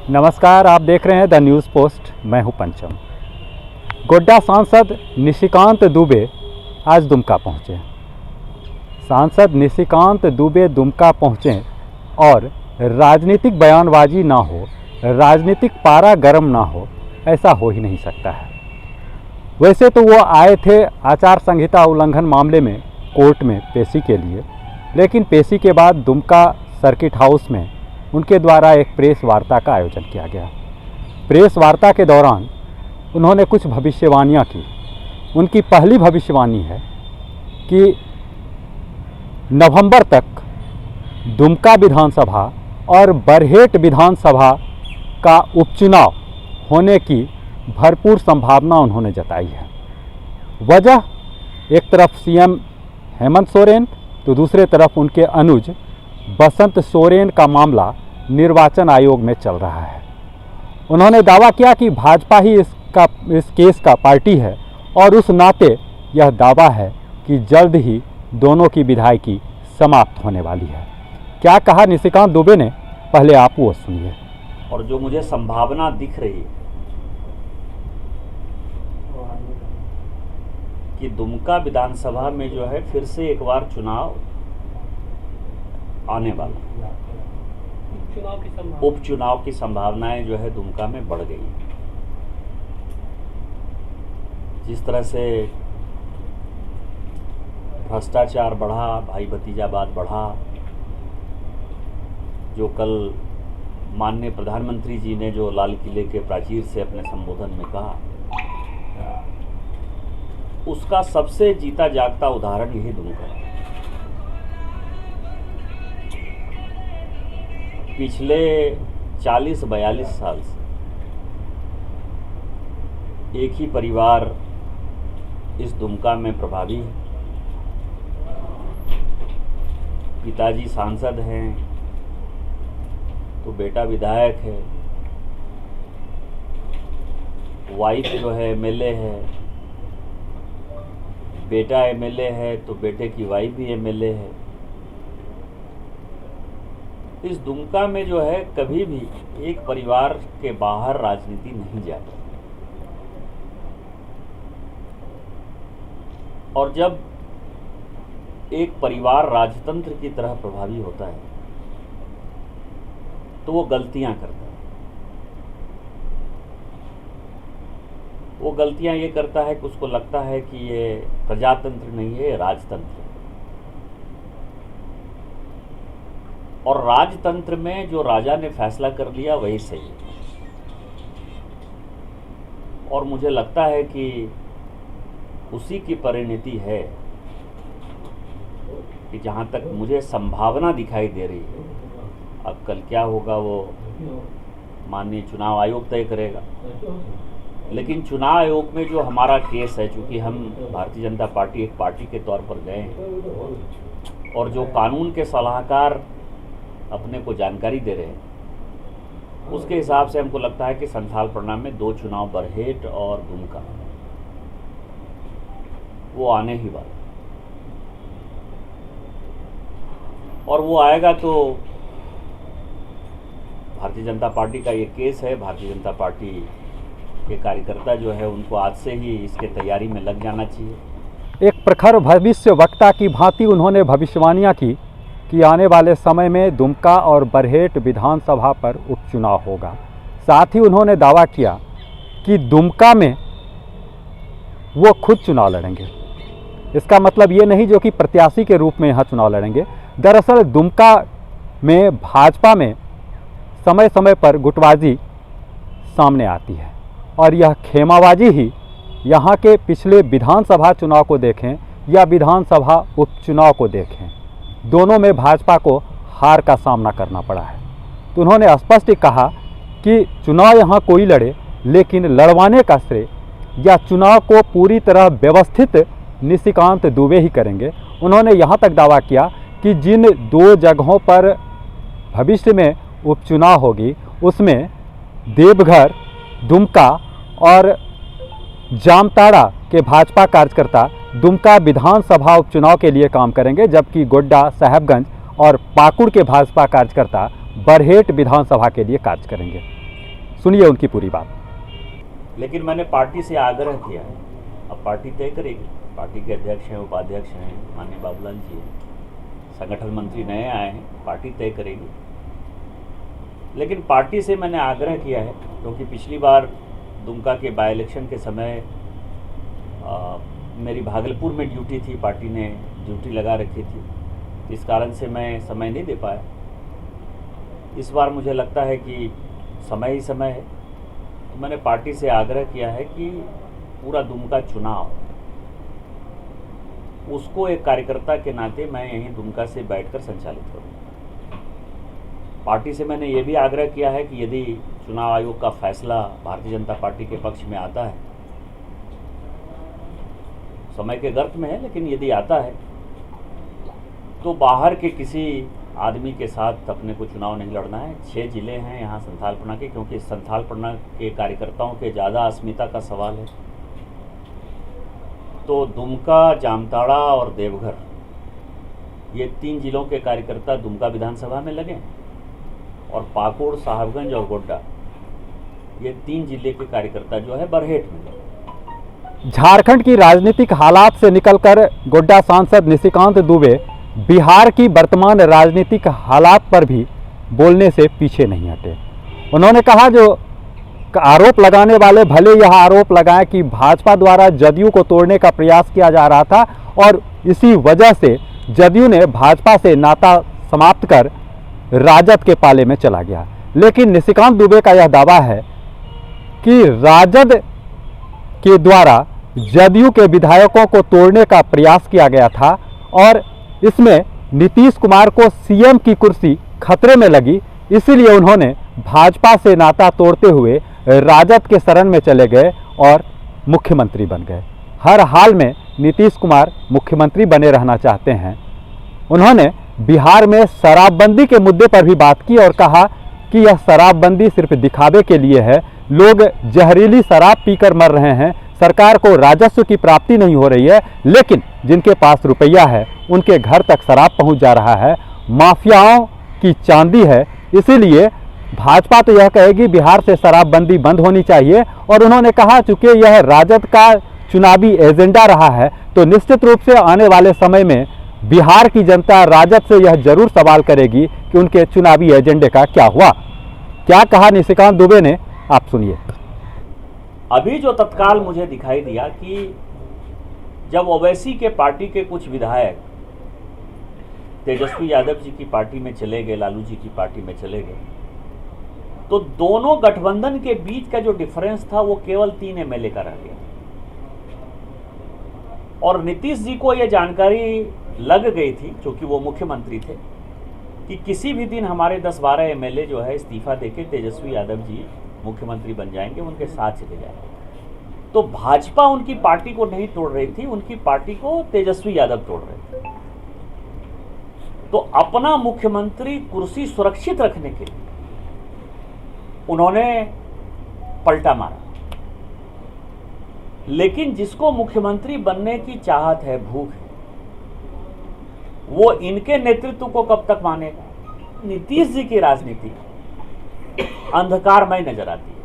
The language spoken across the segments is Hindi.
नमस्कार, आप देख रहे हैं द न्यूज़ पोस्ट। मैं हूं पंचम। गोड्डा सांसद निशिकांत दुबे आज दुमका पहुंचे। सांसद निशिकांत दुबे दुमका पहुंचे और राजनीतिक बयानबाजी ना हो, राजनीतिक पारा गर्म ना हो, ऐसा हो ही नहीं सकता है। वैसे तो वो आए थे आचार संहिता उल्लंघन मामले में कोर्ट में पेशी के लिए, लेकिन पेशी के बाद दुमका सर्किट हाउस में उनके द्वारा एक प्रेस वार्ता का आयोजन किया गया। प्रेस वार्ता के दौरान उन्होंने कुछ भविष्यवाणियां की। उनकी पहली भविष्यवाणी है कि नवंबर तक दुमका विधानसभा और बरहेट विधानसभा का उपचुनाव होने की भरपूर संभावना उन्होंने जताई है। वजह, एक तरफ सीएम हेमंत सोरेन तो दूसरे तरफ उनके अनुज बसंत सोरेन का मामला निर्वाचन आयोग में चल रहा है। उन्होंने दावा किया कि भाजपा ही इस केस का पार्टी है और उस नाते यह दावा है कि जल्द ही दोनों की विधायकी समाप्त होने वाली है। क्या कहा निशिकांत दुबे ने, पहले आप वो सुनिए। और जो मुझे संभावना दिख रही है कि दुमका विधानसभा में जो है फिर से एक बार चुनाव आने वाला, उपचुनाव की संभावनाएं जो है दुमका में बढ़ गई। जिस तरह से भ्रष्टाचार बढ़ा, भाई भतीजावाद बढ़ा, जो कल माननीय प्रधानमंत्री जी ने जो लाल किले के प्राचीर से अपने संबोधन में कहा, उसका सबसे जीता जागता उदाहरण यही दुमका है। पिछले 40-42 साल से एक ही परिवार इस दुमका में प्रभावी है। पिताजी सांसद हैं तो बेटा विधायक है, वाइफ जो है एमएलए है, बेटा एमएलए है तो बेटे की वाइफ भी एमएलए है। इस दुमका में जो है कभी भी एक परिवार के बाहर राजनीति नहीं जाती। और जब एक परिवार राजतंत्र की तरह प्रभावी होता है तो वो गलतियां करता है। वो गलतियां ये करता है कि उसको लगता है कि ये प्रजातंत्र नहीं है, राजतंत्र। और राजतंत्र में जो राजा ने फैसला कर लिया वही सही है। और मुझे लगता है कि उसी की परिणति है कि जहां तक मुझे संभावना दिखाई दे रही है, अब कल क्या होगा वो माननीय चुनाव आयोग तय करेगा। लेकिन चुनाव आयोग में जो हमारा केस है, चूंकि हम भारतीय जनता पार्टी एक पार्टी के तौर पर गए हैं और जो कानून के सलाहकार अपने को जानकारी दे रहे हैं, उसके हिसाब से हमको लगता है कि संथाल परिणाम में 2 चुनाव बरहेट और दुमका वो आने ही वाला। और वो आएगा तो भारतीय जनता पार्टी का ये केस है। भारतीय जनता पार्टी के कार्यकर्ता जो है उनको आज से ही इसके तैयारी में लग जाना चाहिए। एक प्रखर भविष्य वक्ता की भांति उन्होंने भविष्यवाणियां की कि आने वाले समय में दुमका और बरहेट विधानसभा पर उपचुनाव होगा। साथ ही उन्होंने दावा किया कि दुमका में वो खुद चुनाव लड़ेंगे। इसका मतलब ये नहीं जो कि प्रत्याशी के रूप में यहाँ चुनाव लड़ेंगे। दरअसल दुमका में भाजपा में समय समय पर गुटबाजी सामने आती है और यह खेमाबाजी ही यहाँ के पिछले विधानसभा चुनाव को देखें या विधानसभा उपचुनाव को देखें, दोनों में भाजपा को हार का सामना करना पड़ा है। तो उन्होंने स्पष्ट कहा कि चुनाव यहाँ कोई लड़े, लेकिन लड़वाने का श्रेय या चुनाव को पूरी तरह व्यवस्थित निशिकांत दुबे ही करेंगे। उन्होंने यहाँ तक दावा किया कि जिन 2 जगहों पर भविष्य में उपचुनाव होगी उसमें देवघर, दुमका और जामताड़ा के भाजपा कार्यकर्ता दुमका विधानसभा उपचुनाव के लिए काम करेंगे, जबकि गोड्डा, साहेबगंज और पाकुड़ के भाजपा कार्यकर्ता बरहेट विधानसभा के लिए कार्य करेंगे। सुनिए उनकी पूरी बात। लेकिन मैंने पार्टी से आग्रह किया है, अब पार्टी तय करेगी। पार्टी के अध्यक्ष हैं, उपाध्यक्ष हैं, माननीय बाबूलाल जी हैं, संगठन मंत्री नए आए हैं, पार्टी तय करेगी। लेकिन पार्टी से मैंने आग्रह किया है, क्योंकि पिछली बार दुमका के बाई इलेक्शन के समय मेरी भागलपुर में ड्यूटी थी, पार्टी ने ड्यूटी लगा रखी थी, इस कारण से मैं समय नहीं दे पाया। इस बार मुझे लगता है कि समय ही समय है, तो मैंने पार्टी से आग्रह किया है कि पूरा दुमका चुनाव उसको एक कार्यकर्ता के नाते मैं यहीं दुमका से बैठकर संचालित करूँ। पार्टी से मैंने ये भी आग्रह किया है कि यदि चुनाव आयोग का फैसला भारतीय जनता पार्टी के पक्ष में आता है, समय के गर्त में है, लेकिन यदि आता है तो बाहर के किसी आदमी के साथ अपने को चुनाव नहीं लड़ना है। 6 जिले हैं यहाँ संथाल परगना के, क्योंकि संथाल परगना के कार्यकर्ताओं के ज़्यादा अस्मिता का सवाल है। तो दुमका, जामताड़ा और देवघर, ये 3 जिलों के कार्यकर्ता दुमका विधानसभा में लगे, और पाकुड़, साहबगंज और गोड्डा, ये 3 जिले के कार्यकर्ता जो है बरहेट में लगे। झारखंड की राजनीतिक हालात से निकलकर गोड्डा सांसद निशिकांत दुबे बिहार की वर्तमान राजनीतिक हालात पर भी बोलने से पीछे नहीं हटे। उन्होंने कहा, जो आरोप लगाने वाले भले यह आरोप लगाएं कि भाजपा द्वारा जदयू को तोड़ने का प्रयास किया जा रहा था और इसी वजह से जदयू ने भाजपा से नाता समाप्त कर राजद के पाले में चला गया। लेकिन निशिकांत दुबे का यह दावा है कि राजद के द्वारा जदयू के विधायकों को तोड़ने का प्रयास किया गया था और इसमें नीतीश कुमार को सीएम की कुर्सी खतरे में लगी, इसीलिए उन्होंने भाजपा से नाता तोड़ते हुए राजद के शरण में चले गए और मुख्यमंत्री बन गए। हर हाल में नीतीश कुमार मुख्यमंत्री बने रहना चाहते हैं। उन्होंने बिहार में शराबबंदी के मुद्दे पर भी बात की और कहा कि यह शराबबंदी सिर्फ दिखावे के लिए है, लोग जहरीली शराब पीकर मर रहे हैं, सरकार को राजस्व की प्राप्ति नहीं हो रही है, लेकिन जिनके पास रुपया है उनके घर तक शराब पहुंच जा रहा है, माफियाओं की चांदी है। इसीलिए भाजपा तो यह कहेगी बिहार से शराबबंदी बंद होनी चाहिए। और उन्होंने कहा, चूंकि यह राजद का चुनावी एजेंडा रहा है तो निश्चित रूप से आने वाले समय में बिहार की जनता राजद से यह जरूर सवाल करेगी कि उनके चुनावी एजेंडे का क्या हुआ। क्या कहा निशिकांत दुबे ने, आप सुनिए। अभी जो तत्काल मुझे दिखाई दिया कि जब ओवैसी के पार्टी के कुछ विधायक तेजस्वी यादव जी की पार्टी में चले गए, लालू जी की पार्टी में चले गए, तो दोनों गठबंधन के बीच का जो डिफरेंस था वो केवल 3 एमएलए का रह गया। और नीतीश जी को यह जानकारी लग गई थी, क्योंकि वो मुख्यमंत्री थे, कि किसी भी दिन हमारे 10-12 एमएलए जो है इस्तीफा देके तेजस्वी यादव जी मुख्यमंत्री बन जाएंगे, उनके साथ चले जाएंगे। तो भाजपा उनकी पार्टी को नहीं तोड़ रही थी, उनकी पार्टी को तेजस्वी यादव तोड़ रहे थे। तो अपना मुख्यमंत्री कुर्सी सुरक्षित रखने के लिए उन्होंने पलटा मारा। लेकिन जिसको मुख्यमंत्री बनने की चाहत है, भूख है, वो इनके नेतृत्व को कब तक मानेगा? नीतीश जी की राजनीति अंधकारमय नजर आती है।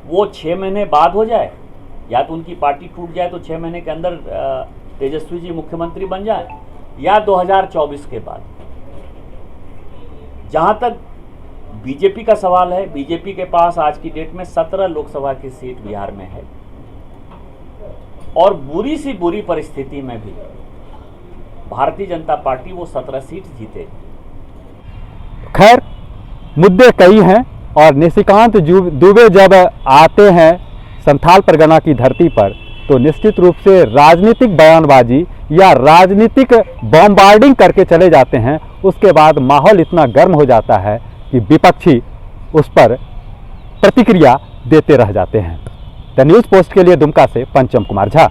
वो 6 महीने बाद हो जाए, या तो उनकी पार्टी टूट जाए तो 6 महीने के अंदर तेजस्वी जी मुख्यमंत्री बन जाए, या 2024 के बाद। जहां तक बीजेपी का सवाल है, बीजेपी के पास आज की डेट में 17 लोकसभा की सीट बिहार में है, और बुरी सी बुरी परिस्थिति में भी भारतीय जनता पार्टी वो 17 सीट जीतेगी। खैर, मुद्दे कई हैं और निशिकांत दुबे जब आते हैं संथाल परगना की धरती पर तो निश्चित रूप से राजनीतिक बयानबाजी या राजनीतिक बॉम्बार्डिंग करके चले जाते हैं। उसके बाद माहौल इतना गर्म हो जाता है कि विपक्षी उस पर प्रतिक्रिया देते रह जाते हैं। द न्यूज़ पोस्ट के लिए दुमका से पंचम कुमार झा।